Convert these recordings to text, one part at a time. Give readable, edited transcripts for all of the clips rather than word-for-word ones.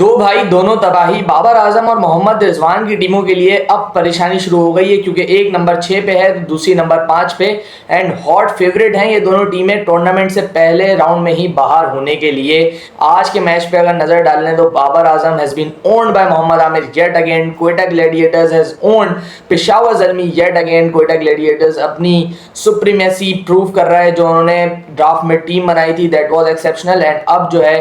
दो भाई दोनों तबाही। बाबर आजम और मोहम्मद रिजवान की टीमों के लिए अब परेशानी शुरू हो गई है क्योंकि एक नंबर 6 पे है तो दूसरी नंबर 5 पे। एंड हॉट फेवरेट हैं ये दोनों टीमें टूर्नामेंट से पहले राउंड में ही बाहर होने के लिए। आज के मैच पे अगर नजर डालें तो Babar Azam has been owned by Mohammad Amir yet again. Quetta gladiators has owned Peshawar Zalmi yet again. Quetta gladiators अपनी सुप्रीमेसी प्रूव कर रहा है। जो उन्होंने ड्राफ्ट में टीम बनाई थी दैट वाज एक्सेप्शनल एंड अब जो है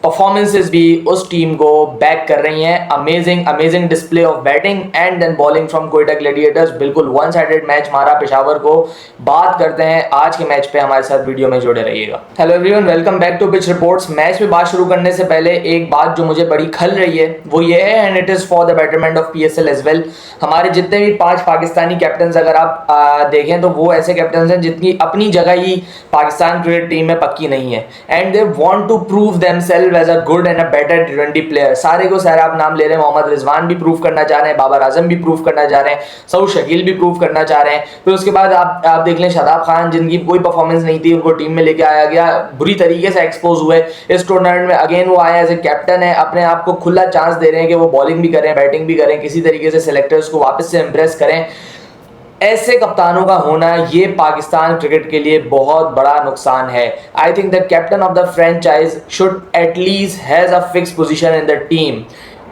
परफॉर्मेंसेस भी उस टीम को बैक कर रही हैं। Amazing display of batting and then bowling from Quetta Gladiators. बिल्कुल वन साइडेड मैच मारा पेशावर को। बात करते हैं आज के मैच पे, हमारे साथ वीडियो में जुड़े रहिएगा। Hello everyone, welcome back to pitch reports. Match में बात शुरू करने से पहले एक बात जो मुझे बड़ी खल रही है वो ये है and it is for the betterment of PSL as well. हमारे जितने भी 5 पाकिस्तानी कैप्टन अगर आप देखें तो वो ऐसे कैप्टन हैं जितनी अपनी जगह ही पाकिस्तान क्रिकेट टीम में पक्की नहीं है and they want to prove themselves as a good and a better T20 player. सारे को सारे आप नाम ले रहे हैं। मोहम्मद रिजवान भी प्रूव करना चाह रहे हैं, बाबर आजम भी प्रूव करना चाह रहे हैं, सऊद शकील भी प्रूव करना चाह रहे हैं। फिर उसके बाद आप देख लें शादाब खान, जिनकी कोई परफॉर्मेंस नहीं थी, उनको टीम में लेके आया गया, बुरी तरीके से एक्सपोज हुए इस टूर्नामेंट में। अगेन वो आए एज ए कैप्टन है, अपने आप को खुला चांस दे रहे हैं कि वो बॉलिंग भी करें, बैटिंग भी करें, किसी तरीके से सिलेक्टर्स को वापस से इंप्रेस करें। ऐसे कप्तानों का होना ये पाकिस्तान क्रिकेट के लिए बहुत बड़ा नुकसान है। I think the captain of the franchise should at least has a fix position in the team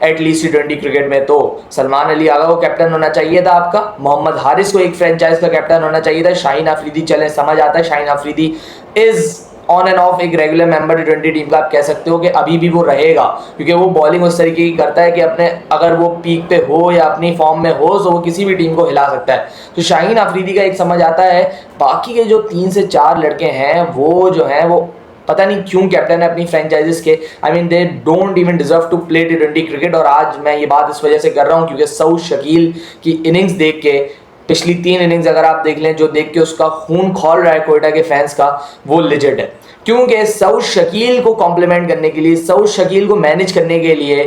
at least T20 cricket में। तो सलमान अली आगा को कैप्टन होना चाहिए था आपका, मोहम्मद हारिस को एक फ्रेंचाइज का कैप्टन होना चाहिए था, शाहीन अफरीदी चले समझ आता है Shaheen Afridi is on end of एक रेगुलर मेंबर T20 टीम का। आप कह सकते हो कि अभी भी वो रहेगा क्योंकि वो बॉलिंग उस तरीके की करता है कि अपने अगर वो पीक पे हो या अपनी फॉर्म में हो तो वो किसी भी टीम को हिला सकता है। तो शाहीन अफरीदी का एक समझ आता है। बाकी के जो 3 से 4 लड़के हैं वो जो हैं वो पता नहीं क्यों कैप्टन है अपनी फ्रेंचाइजीज के। I mean they don't even deserve to play T20 cricket. और आज मैं ये बात इस वजह से कर रहा हूँ क्योंकि सऊद शकील की इनिंग्स देख के, पिछली 3 इनिंग्स अगर आप देख लें, जो देख के उसका खून खौल रहा है कोयटा के फैंस का, वो लेजेंड है। क्योंकि सऊद शकील को कॉम्प्लीमेंट करने के लिए, सऊद शकील को मैनेज करने के लिए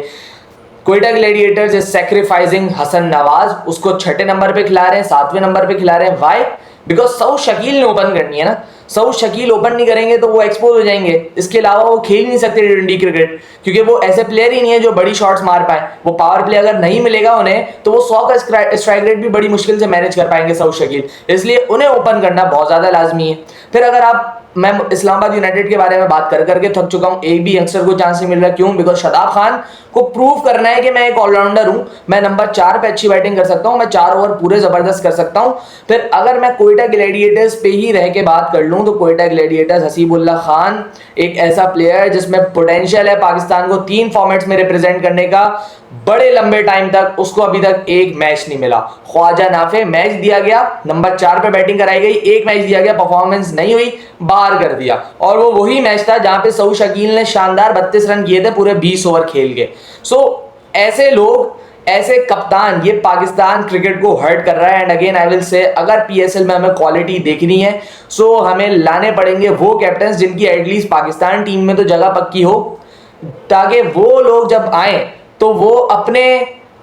Quetta Gladiators is sacrificing Hasan Nawaz. उसको 6ठे नंबर पे खिला रहे हैं, 7वें नंबर पे खिला रहे हैं। वाई? बिकॉज सऊद शकील ने ओपन करनी है ना। सऊद शकील ओपन नहीं करेंगे तो वो एक्सपोज हो जाएंगे। इसके अलावा वो खेल नहीं सकते T20 क्रिकेट क्योंकि वो ऐसे प्लेयर ही नहीं है जो बड़ी शॉट्स मार पाए। वो पावर प्ले अगर नहीं मिलेगा उन्हें तो वो 100 का स्ट्राइक रेट भी बड़ी मुश्किल से मैनेज कर पाएंगे सऊद शकील। इसलिए उन्हें ओपन करना बहुत ज्यादा लाजमी है। फिर अगर मैं इस्लामाबाद यूनाइटेड के बारे में बात कर करके थक चुका हूं। एक भी यंगस्टर को चांस नहीं मिल रहा। क्यों? बिकॉज शादाब खान को प्रूव करना है कि मैं एक ऑलराउंडर हूं, मैं नंबर 4 पे अच्छी बैटिंग कर सकता हूं, मैं 4 ओवर पूरे जबरदस्त कर सकता हूं। फिर अगर मैं क्वेटा ग्लैडिएटर्स पे ही रह के बात कर लूं तो क्वेटा ग्लैडिएटर्स, हसीबुल्लाह खान एक ऐसा प्लेयर जिसमें पोटेंशियल है पाकिस्तान को 3 फॉर्मेट्स में रिप्रेजेंट करने का। बड़े लंबे टाइम तक उसको अभी तक एक मैच नहीं मिला। ख्वाजा नाफे मैच दिया गया, नंबर 4 पे बैटिंग कराई गई, एक मैच दिया गया, परफॉर्मेंस नहीं हुई, बाहर कर दिया। और वो वही मैच था जहां पे सऊद शकील ने शानदार 32 रन किए थे पूरे 20 ओवर खेल के। ऐसे लोग, ऐसे कप्तान, ये पाकिस्तान क्रिकेट को हर्ट कर रहा है। And again I will say, अगर PSL में हमें क्वालिटी देखनी है सो हमें लाने पड़ेंगे वो कैप्टन जिनकी एटलीस्ट पाकिस्तान टीम में तो जगह पक्की हो, ताकि वो लोग जब आए तो वो अपने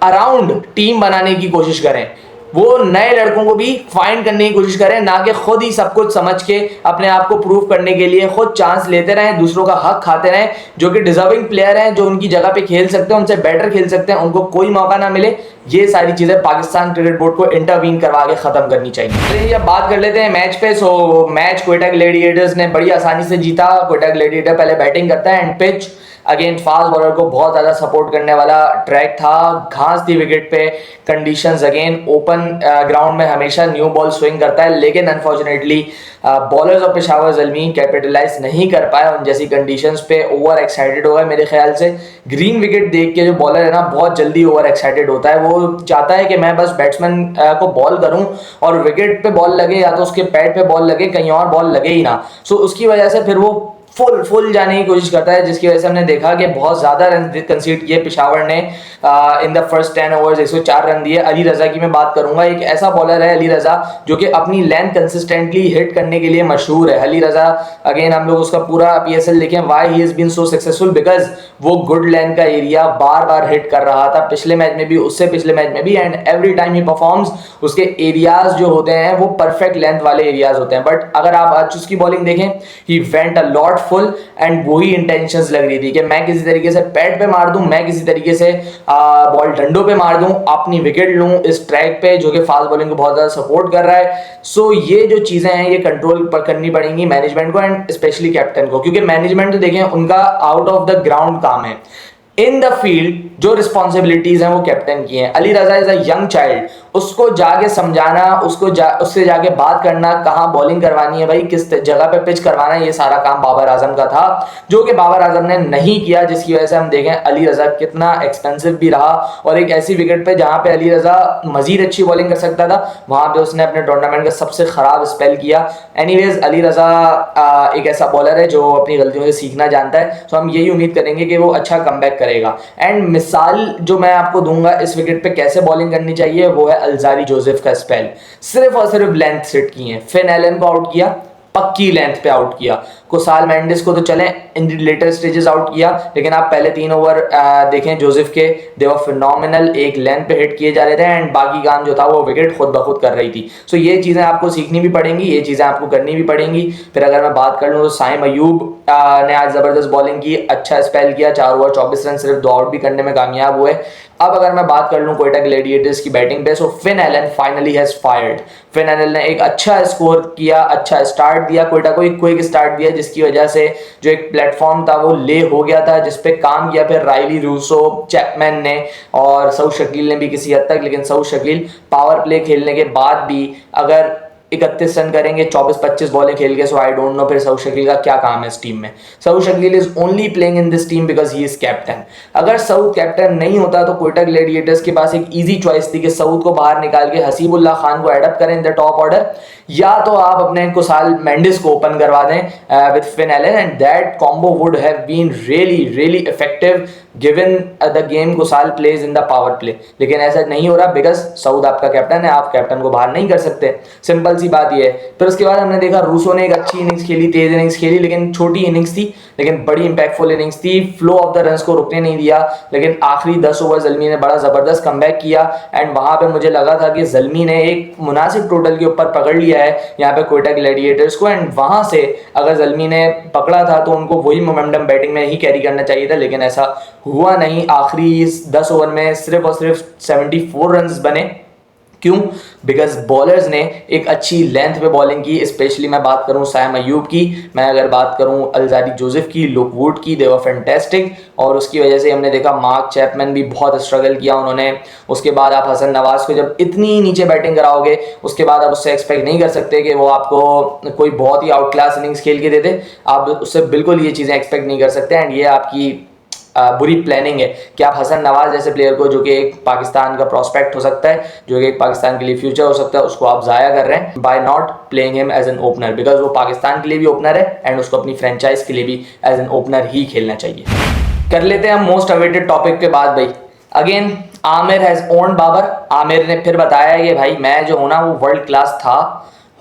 अराउंड टीम बनाने की कोशिश करें। वो नए लड़कों को भी फाइंड करने की कोशिश करें, ना कि खुद ही सब कुछ समझ के अपने आप को प्रूव करने के लिए खुद चांस लेते रहें, दूसरों का हक खाते रहें। जो कि डिजर्विंग प्लेयर हैं, जो उनकी जगह पे खेल सकते हैं, उनसे बेटर खेल सकते हैं, उनको कोई मौका ना मिले। ये सारी चीजें पाकिस्तान क्रिकेट बोर्ड को इंटरवीन करवा के खत्म करनी चाहिए। तो अब बात कर लेते हैं मैच पे। मैच क्वेटा ग्लैडिएटर्स ने बड़ी आसानी से जीता। क्वेटा ग्लैडिएटर पहले बैटिंग करता है and pitch again fast bowler को बहुत ज़्यादा सपोर्ट करने वाला ट्रैक था। घास थी विकेट पे, कंडीशंस अगेन ओपन ग्राउंड में हमेशा न्यू बॉल स्विंग करता है, लेकिन unfortunately bowlers of Peshawar Zalmi capitalize नहीं कर पाए उन जैसी कंडीशंस पे। ओवर एक्साइटेड हो गए मेरे ख्याल से। ग्रीन विकेट देख के जो बॉलर है ना बहुत जल्दी ओवर एक्साइटेड होता है। वो चाहता है कि मैं बस बैट्समैन को बॉल करूं और विकेट पे बॉल लगे या तो उसके पैड पे बॉल लगे, कहीं और बॉल लगे ही ना। उसकी वजह से फिर वो फुल जाने की कोशिश करता है, जिसकी वजह से हमने देखा कि बहुत ज़्यादा रन कंसीड किए पेशावर ने in the first 10 overs. 104 run दिए। अली रज़ा की मैं बात करूंगा, एक ऐसा बॉलर है अली रज़ा जो कि अपनी लेंथ कंसिस्टेंटली हिट करने के लिए मशहूर है। अली रज़ा अगेन हम लोग उसका पूरा PSL देखें, why he is been so successful, because वो गुड लेंथ का एरिया बार बार हिट कर रहा था, पिछले मैच में भी, उससे पिछले मैच में भी। And every time he performs, उसके एरियाज जो होते हैं वो परफेक्ट लेंथ वाले एरियाज होते हैं। बट अगर आप आज उसकी बॉलिंग देखें, he went a lot thoughtful and वही इंटेंशंस लग रही थी कि मैं किसी तरीके से पैड पे मार दूं, मैं किसी तरीके से बॉल डंडों पे मार दूं, अपनी विकेट लूं इस ट्रैक पे जो कि फास्ट बॉलिंग को बहुत ज़्यादा सपोर्ट कर रहा है। सो ये जो चीज़ें हैं ये कंट्रोल करनी पड़ेंगी मैनेजमेंट को एंड स्पेशली कैप्टन को, क्योंकि मैनेजमेंट तो देखें उनका आउट ऑफ द ग्राउंड काम है, इन द फील्ड जो रिस्पॉन्सिबिलिटीज हैं वो कैप्टन की हैं। अली रजा इज अ यंग चाइल्ड, उसको जाके समझाना, उससे जाके बात करना, कहाँ बॉलिंग करवानी है भाई, किस जगह पे पिच करवाना है, ये सारा काम बाबर आजम का था, जो कि बाबर आजम ने नहीं किया, जिसकी वजह से हम देखें अली रजा कितना एक्सपेंसिव भी रहा और एक ऐसी विकेट पे जहां पे अली रजा मजीद अच्छी बॉलिंग कर सकता था वहां पे उसने अपने टूर्नामेंट का सबसे खराब स्पेल किया। एनीवेज अली रजा एक ऐसा बॉलर है जो अपनी गलतियों से सीखना जानता है, तो हम यही उम्मीद करेंगे कि वो अच्छा कमबैक करेगा। एंड मिसाल जो मैं आपको दूंगा इस विकेट पे कैसे बॉलिंग करनी चाहिए वो है अल्जारी जोसेफ का स्पेल, सिर्फ और सिर्फ लेंथ सेट की है, फिन एलन को आउट किया, पक्की लेंथ पे आउट किया, कुसाल मेंडिस को तो चले इन लेटर स्टेजेस आउट किया, लेकिन आप पहले 3 ओवर देखें जोसेफ के, दे वर फिनोमिनल, एक लेंथ पे हिट किए जा रहे थे एंड बाकी काम जो था वो विकेट खुद ब खुद कर रही थी। सो ये चीज़ें आपको सीखनी भी पड़ेंगी, ये चीज़ें आपको करनी भी पड़ेंगी। फिर अगर मैं बात कर लूँ तो साइम अयूब ने आज ज़बरदस्त बॉलिंग की, अच्छा स्पेल किया, 4 ओवर 24 रन, सिर्फ 2 आउट भी करने में कामयाब हुए। अब अगर मैं बात कर लूँ कोयटा ग्लैडिएटर्स की बैटिंग पे, so Finn Allen finally has fired. Finn Allen ने एक अच्छा स्कोर किया, अच्छा स्टार्ट दिया, कोयटा को एक क्विक स्टार्ट दिया, जिसकी वजह से जो एक प्लेटफॉर्म था वो ले हो गया था, जिसपे काम किया फिर राइली रूसो, चैपमैन ने और सऊद शकील ने भी किसी हद तक, लेकिन सऊद शकील पावर प्ले खेलने के बाद भी अगर 31 रन करेंगे 24-25 बॉलें खेल के, सो आई डोंट नो फिर सऊद शकील का क्या काम है इस टीम में। Saud Shakeel is only playing in this team because he is captain. अगर सऊद कैप्टन नहीं होता तो कोयटा ग्लैडिएटर्स के पास एक इजी चॉइस थी कि सऊद को बाहर निकाल के हसीबुल्लाह खान को एडअप करें इन द टॉप ऑर्डर, या तो आप अपने कुसाल मेंडिस को ओपन करवा दें with Finn Allen and that combo would have been really effective given the game Kusal plays in the power play. लेकिन ऐसा नहीं हो रहा बिकॉज सऊद आपका कैप्टन है, आप कैप्टन को बाहर नहीं कर सकते, सिंपल सी बात ये है। फिर उसके बाद हमने देखा रूसो ने एक अच्छी इनिंग्स खेली, तेज इनिंग्स खेली, लेकिन छोटी इनिंग्स थी, लेकिन बड़ी इंपैक्टफुल इनिंग्स थी, फ्लो ऑफ द रन्स को रुकने नहीं दिया। लेकिन आखिरी 10 ओवर जल्मी ने बड़ा जबरदस्त कमबैक किया एंड वहां पे मुझे लगा था कि जल्मी ने एक मुनासिब टोटल के ऊपर पकड़ लिया है यहाँ पे कोयटा ग्लैडिएटर्स को, एंड वहां से अगर जल्मी ने पकड़ा था तो उनको वही मोमेंटम बैटिंग में ही कैरी करना चाहिए था, लेकिन ऐसा हुआ नहीं। आखिरी 10 ओवर में सिर्फ और सिर्फ 74 रन बने। क्यों? बिकॉज बॉलर्स ने एक अच्छी लेंथ पे बॉलिंग की, स्पेशली मैं बात करूं साइम अयूब की, मैं अगर बात करूं अल्जारी जोसेफ की, लुक वुड की, दे वर फैंटास्टिक, और उसकी वजह से हमने देखा मार्क चैपमैन भी बहुत स्ट्रगल किया उन्होंने। उसके बाद आप हसन नवाज को जब इतनी नीचे बैटिंग कराओगे उसके बाद आप उससे एक्सपेक्ट नहीं कर सकते कि वो आपको कोई बहुत ही आउट क्लास इनिंग्स खेल के दे दे, आप उससे बिल्कुल ये चीज़ें एक्सपेक्ट नहीं कर सकते एंड ये आपकी बुरी प्लानिंग है कि आप हसन नवाज जैसे प्लेयर को, जो कि एक पाकिस्तान का प्रोस्पेक्ट हो सकता है, जो कि एक पाकिस्तान के लिए फ्यूचर हो सकता है, उसको आप ज़ाया कर रहे हैं by not playing him as an opener, because वो पाकिस्तान के लिए भी ओपनर है एंड उसको अपनी फ्रेंचाइज के लिए भी एज एन ओपनर ही खेलना चाहिए। कर लेते हैं हम मोस्ट अवेटेड टॉपिक पे बात भाई। Again Aamir has owned Babar. Aamir ने फिर बताया कि भाई मैं जो हूँ ना वो वर्ल्ड क्लास था,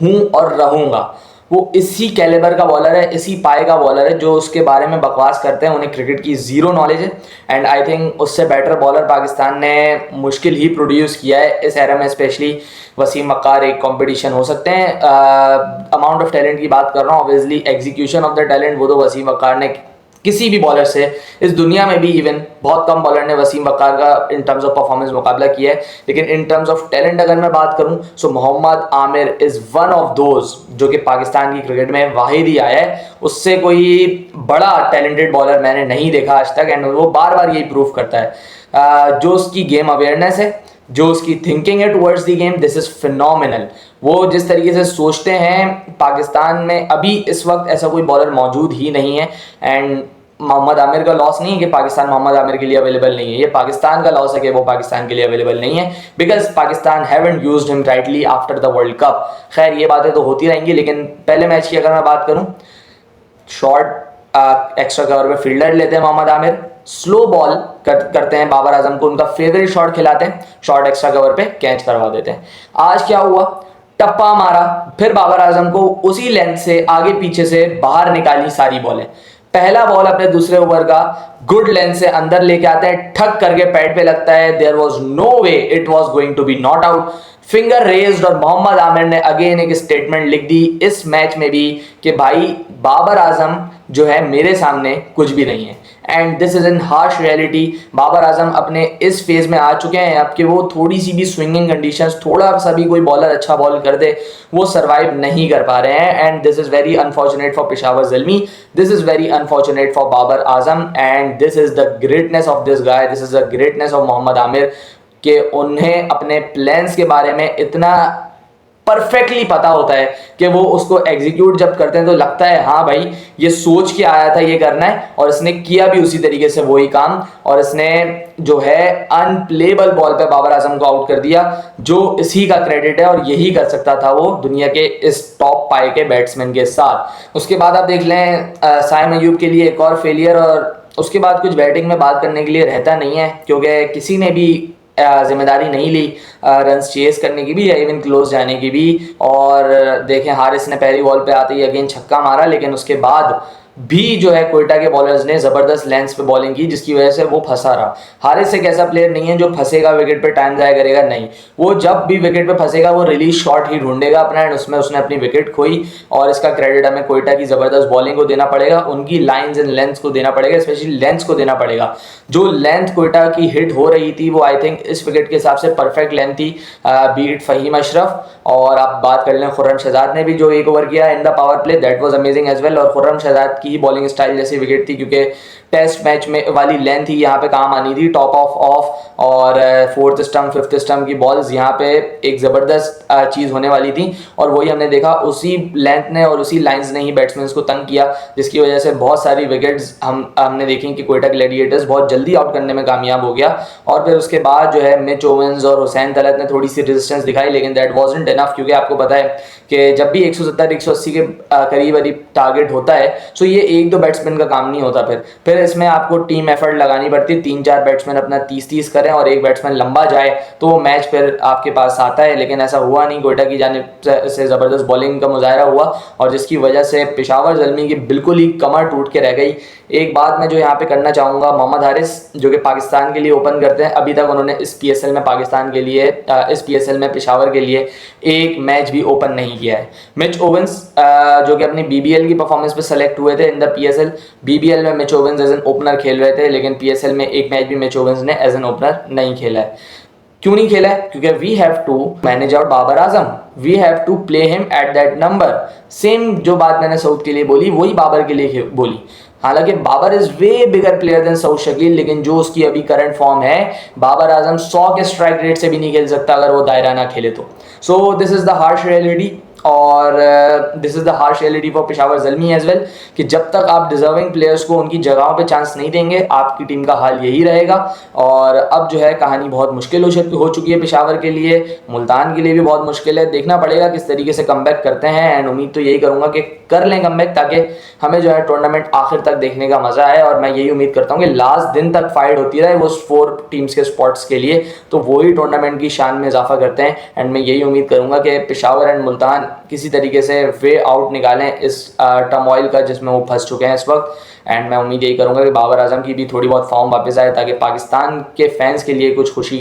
हूँ और रहूँगा। वो इसी कैलिबर का बॉलर है, इसी पाए का बॉलर है। जो उसके बारे में बकवास करते हैं उन्हें क्रिकेट की जीरो नॉलेज है एंड आई थिंक उससे बेटर बॉलर पाकिस्तान ने मुश्किल ही प्रोड्यूस किया है इस एरा में। स्पेशली वसीम वक़ार एक कंपटीशन हो सकते हैं, अमाउंट ऑफ टैलेंट की बात कर रहा हूँ, obviously execution of the talent वो तो वसीम वक़ार ने किसी भी बॉलर से इस दुनिया में भी इवन बहुत कम बॉलर ने वसीम वक़ार का इन टर्म्स ऑफ परफॉर्मेंस मुकाबला किया है। लेकिन इन टर्म्स ऑफ टैलेंट अगर मैं बात करूं so Mohammad Amir is one of those जो कि पाकिस्तान की क्रिकेट में वाहिद ही आया है। उससे कोई बड़ा टैलेंटेड बॉलर मैंने नहीं देखा आज तक एंड वो बार बार यही प्रूव करता है। जो उसकी गेम अवेयरनेस है, जो उसकी थिंकिंग है towards the game, this is phenomenal. वो जिस तरीके से सोचते हैं, पाकिस्तान में अभी इस वक्त ऐसा कोई बॉलर मौजूद ही नहीं है एंड मोहम्मद आमिर का लॉस नहीं है कि पाकिस्तान मोहम्मद आमिर के लिए अवेलेबल नहीं है, ये पाकिस्तान का लॉस है कि वो पाकिस्तान के लिए अवेलेबल नहीं है because Pakistan haven't used him rightly after the world cup. खैर ये बातें तो होती रहेंगी, लेकिन पहले मैच की अगर मैं बात करूँ, शॉर्ट एक्स्ट्रा कवर में फील्डर लेते हैं मोहम्मद आमिर, स्लो बॉल करते हैं बाबर आजम को, उनका फेवरेट शॉट खिलाते हैं, शॉर्ट एक्स्ट्रा कवर पे कैच करवा देते हैं। आज क्या हुआ, टप्पा मारा, फिर बाबर आजम को उसी लेंथ से आगे पीछे से बाहर निकाली सारी बॉलें। पहला बॉल अपने दूसरे ओवर का गुड लेंथ से अंदर लेके आते हैं, ठक करके पैड पे लगता है, there was no way it was going to be not out, finger raised, और मोहम्मद आमिर ने अगेन एक स्टेटमेंट लिख दी इस मैच में भी कि भाई बाबर आजम जो है मेरे सामने कुछ भी नहीं है। And this is an harsh reality. Babar Azam अपने इस फेज में आ चुके हैं अब कि वो थोड़ी सी भी स्विंगिंग कंडीशंस, थोड़ा सा भी कोई बॉलर अच्छा बॉल कर दे वो सर्वाइव नहीं कर पा रहे हैं। And this is very unfortunate for Peshawar Zalmi, this is very unfortunate for Babar Azam, and this is the greatness of this guy, this is the greatness of Mohammad Aamir कि उन्हें अपने प्लान्स के बारे में इतना परफेक्टली पता होता है कि वो उसको एग्जीक्यूट जब करते हैं तो लगता है हाँ भाई ये सोच के आया था ये करना है, और इसने किया भी उसी तरीके से वही काम, और इसने जो है अनप्लेबल बॉल पे बाबर आजम को आउट कर दिया, जो इसी का क्रेडिट है, और यही कर सकता था वो दुनिया के इस टॉप पाए के बैट्समैन के साथ। उसके बाद आप देख लें साइम अयूब के लिए एक और फेलियर, और उसके बाद कुछ बैटिंग में बात करने के लिए रहता नहीं है क्योंकि किसी ने भी जिम्मेदारी नहीं ली रन्स चेस करने की भी या इवन क्लोज जाने की भी। और देखें हारिस ने पहली बॉल पे आते ही अगेन छक्का मारा, लेकिन उसके बाद भी जो है कोयटा के बॉलर्स ने ज़बरदस्त लेंथ पे बॉलिंग की जिसकी वजह से वो फंसा रहा। हारिस एक ऐसा प्लेयर नहीं है जो फंसेगा विकेट पे टाइम ज़ाया करेगा, नहीं, वो जब भी विकेट पे फंसेगा वो रिलीज शॉट ही ढूंढेगा अपना, एंड उसमें उसने अपनी विकेट खोई। और इसका क्रेडिट हमें कोयटा की ज़बरदस्त बॉलिंग को देना पड़ेगा, उनकी लाइन्स एंड लेंथ को देना पड़ेगा, स्पेशली लेंथ को देना पड़ेगा। जो लेंथ कोयटा की हिट हो रही थी वो आई थिंक इस विकेट के हिसाब से परफेक्ट लेंथ थी, बीट फ़हीम अशरफ। और आप बात कर लें खुर्रम शहजाद ने भी जो एक ओवर किया in the power play, that was amazing as well. और खुर्रम शहजाद की बॉलिंग स्टाइल जैसी विकेट थी क्योंकि टेस्ट मैच में वाली लेंथ ही यहाँ पे काम आनी थी, टॉप ऑफ और फोर्थ स्टंप फिफ्थ स्टंप की बॉल्स यहाँ पे एक ज़बरदस्त चीज़ होने वाली थी, और वही हमने देखा उसी लेंथ ने और उसी लाइंस ने ही बैट्समैन को तंग किया जिसकी वजह से बहुत सारी विकेट्स हमने देखी कि कोयटा ग्लैडिएटर्स बहुत जल्दी आउट करने में कामयाब हो गया। और फिर उसके बाद जो है मिच ओवेंस और हुसैन तलत ने थोड़ी सी रेजिस्टेंस दिखाई, लेकिन दैट वाजंट इनफ क्योंकि आपको पता है कि जब भी 170-180 के करीब टारगेट होता है तो ये एक दो बैट्समैन का काम नहीं होता। फिर इसमें आपको टीम एफर्ट लगानी पड़ती है, 3-4 बैट्समैन अपना 30-30 करें और एक बैट्समैन लंबा जाए तो वो मैच फिर आपके पास आता है, लेकिन ऐसा हुआ नहीं। कोयटा की जानिब से ज़बरदस्त बॉलिंग का मुजाहरा हुआ और जिसकी वजह से पेशावर ज़ल्मी की बिल्कुल ही कमर टूट के रह गई। एक बात मैं जो यहाँ पे करना चाहूँगा, मोहम्मद हारिस जो कि पाकिस्तान के लिए ओपन करते हैं, अभी तक उन्होंने इस PSL में पाकिस्तान के लिए इस PSL में पेशावर के लिए एक मैच भी ओपन नहीं किया है। मिच ओवेंस जो कि अपनी BBL की परफॉर्मेंस पे सेलेक्ट हुए थे इन द PSL, BBL में Mitch Owens as an opener खेल रहे थे, लेकिन PSL में एक मैच भी मिच ओवेंस ने एज एन ओपनर नहीं खेला है। क्यों नहीं खेला है? क्योंकि we have to manage out Babar Azam, we have to play him at that number. Same जो बात मैंने सऊद के लिए बोली वही बाबर के लिए बोली। हालांकि Babar is way bigger player than Saud Shakeel, लेकिन जो उसकी अभी करंट फॉर्म है, बाबर आजम 100 के स्ट्राइक रेट से भी नहीं खेल सकता अगर वो दायरा ना खेले तो। So this is the harsh reality, और this is the harsh reality for Peshawar Zalmi as well कि जब तक आप डिजर्विंग प्लेयर्स को उनकी जगहों पे चांस नहीं देंगे आपकी टीम का हाल यही रहेगा। और अब जो है कहानी बहुत मुश्किल हो चुकी है पेशावर के लिए, मुल्तान के लिए भी बहुत मुश्किल है। देखना पड़ेगा किस तरीके से कमबैक करते हैं, एंड उम्मीद तो यही करूँगा कि कर लें कमबैक ताकि हमें जो है टूर्नामेंट आखिर तक देखने का मज़ा आए। और मैं यही उम्मीद करता हूँ कि लास्ट दिन तक फाइट होती रहे वो 4 टीम्स के स्पॉट्स के लिए, तो वही टूर्नामेंट की शान में इजाफा करते हैं। एंड मैं यही उम्मीद करूँगा कि पेशावर एंड मुल्तान किसी तरीके से वे आउट निकालें इस टर्मोइल का जिसमें वो फंस चुके हैं इस वक्त। एंड मैं उम्मीद यही करूँगा कि बाबर आजम की भी थोड़ी बहुत फॉर्म वापस आए ताकि पाकिस्तान के फैंस के लिए कुछ खुशी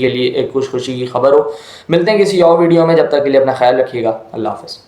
की खबर हो। मिलते हैं किसी और वीडियो में, जब तक के लिए अपना ख्याल रखिएगा। अल्लाह हाफ़िज़।